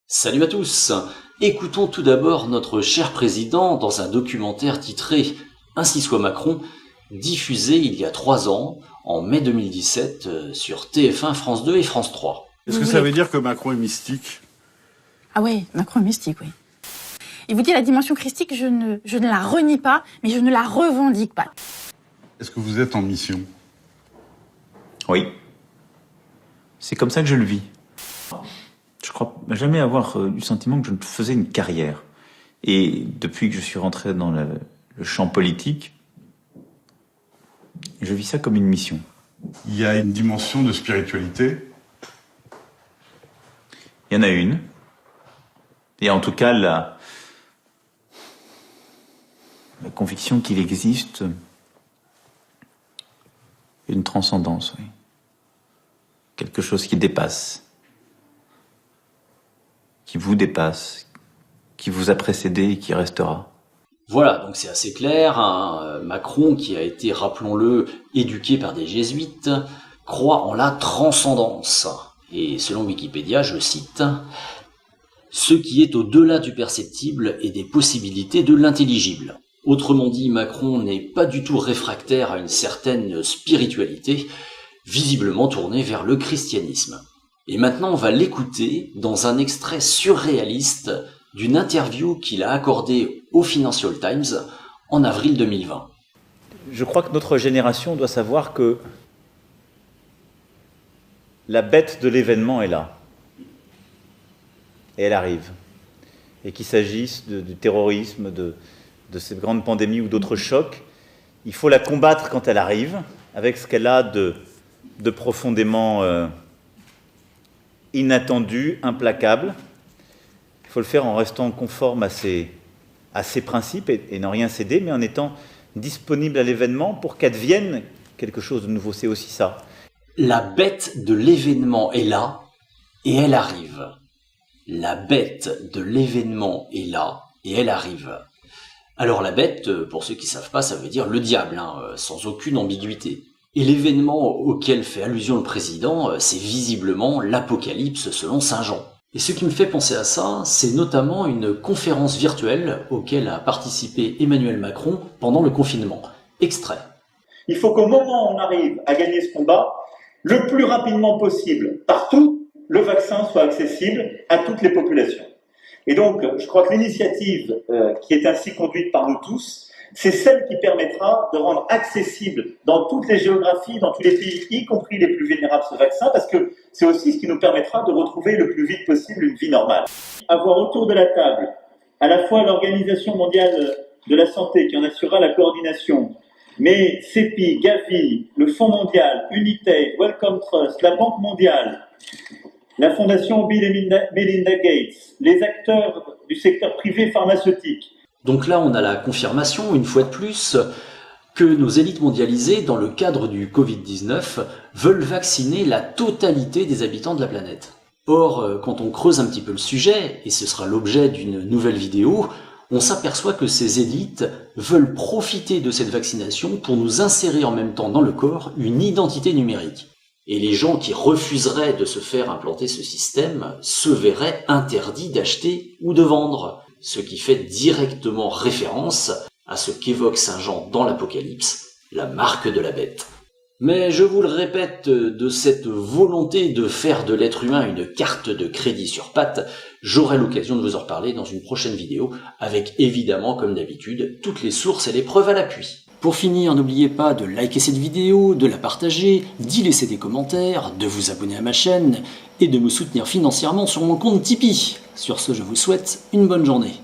Salut à tous. Écoutons tout d'abord notre cher président dans un documentaire titré « Ainsi soit Macron », diffusé il y a 3 ans, en mai 2017, sur TF1, France 2 et France 3. Est-ce que ça veut dire que Macron est mystique? Ah oui, Macron est mystique, oui. Il vous dit la dimension christique, je ne la renie pas, mais je ne la revendique pas. Est-ce que vous êtes en mission? Oui. C'est comme ça que je le vis. Je crois jamais avoir eu le sentiment que je faisais une carrière. Et depuis que je suis rentré dans le champ politique, je vis ça comme une mission. Il y a une dimension de spiritualité? Il y en a une. Et en tout cas, la conviction qu'il existe une transcendance, oui. Quelque chose qui dépasse. Qui vous dépasse, qui vous a précédé et qui restera. Voilà, donc c'est assez clair, hein. Macron, qui a été, rappelons-le, éduqué par des jésuites, croit en la transcendance. Et selon Wikipédia, je cite, « ce qui est au-delà du perceptible et des possibilités de l'intelligible ». Autrement dit, Macron n'est pas du tout réfractaire à une certaine spiritualité, visiblement tournée vers le christianisme. Et maintenant, on va l'écouter dans un extrait surréaliste d'une interview qu'il a accordée au Financial Times en avril 2020. Je crois que notre génération doit savoir que la bête de l'événement est là. Et elle arrive. Et qu'il s'agisse du terrorisme, de cette grande pandémie ou d'autres chocs, il faut la combattre quand elle arrive, avec ce qu'elle a de profondément inattendu, implacable. Il faut le faire en restant conforme à ses principes et n'en rien céder, mais en étant disponible à l'événement pour qu'advienne quelque chose de nouveau. C'est aussi ça. La bête de l'événement est là et elle arrive. La bête de l'événement est là et elle arrive. Alors la bête, pour ceux qui ne savent pas, ça veut dire le diable, hein, sans aucune ambiguïté. Et l'événement auquel fait allusion le président, c'est visiblement l'Apocalypse selon Saint Jean. Et ce qui me fait penser à ça, c'est notamment une conférence virtuelle auquel a participé Emmanuel Macron pendant le confinement. Extrait. Il faut qu'au moment où on arrive à gagner ce combat, le plus rapidement possible, partout, le vaccin soit accessible à toutes les populations. Et donc, je crois que l'initiative qui est ainsi conduite par nous tous, c'est celle qui permettra de rendre accessible dans toutes les géographies, dans tous les pays, y compris les plus vulnérables, ce vaccin, parce que c'est aussi ce qui nous permettra de retrouver le plus vite possible une vie normale. Avoir autour de la table à la fois l'Organisation mondiale de la santé qui en assurera la coordination, mais CEPI, Gavi, le Fonds mondial, Unitaid, Wellcome Trust, la Banque mondiale, la Fondation Bill et Melinda Gates, les acteurs du secteur privé pharmaceutique. Donc là, on a la confirmation, une fois de plus, que nos élites mondialisées, dans le cadre du Covid-19, veulent vacciner la totalité des habitants de la planète. Or, quand on creuse un petit peu le sujet, et ce sera l'objet d'une nouvelle vidéo, on s'aperçoit que ces élites veulent profiter de cette vaccination pour nous insérer en même temps dans le corps une identité numérique. Et les gens qui refuseraient de se faire implanter ce système se verraient interdits d'acheter ou de vendre, ce qui fait directement référence à ce qu'évoque Saint Jean dans l'Apocalypse, la marque de la bête. Mais je vous le répète, de cette volonté de faire de l'être humain une carte de crédit sur pattes, j'aurai l'occasion de vous en reparler dans une prochaine vidéo, avec évidemment, comme d'habitude, toutes les sources et les preuves à l'appui. Pour finir, n'oubliez pas de liker cette vidéo, de la partager, d'y laisser des commentaires, de vous abonner à ma chaîne et de me soutenir financièrement sur mon compte Tipeee. Sur ce, je vous souhaite une bonne journée.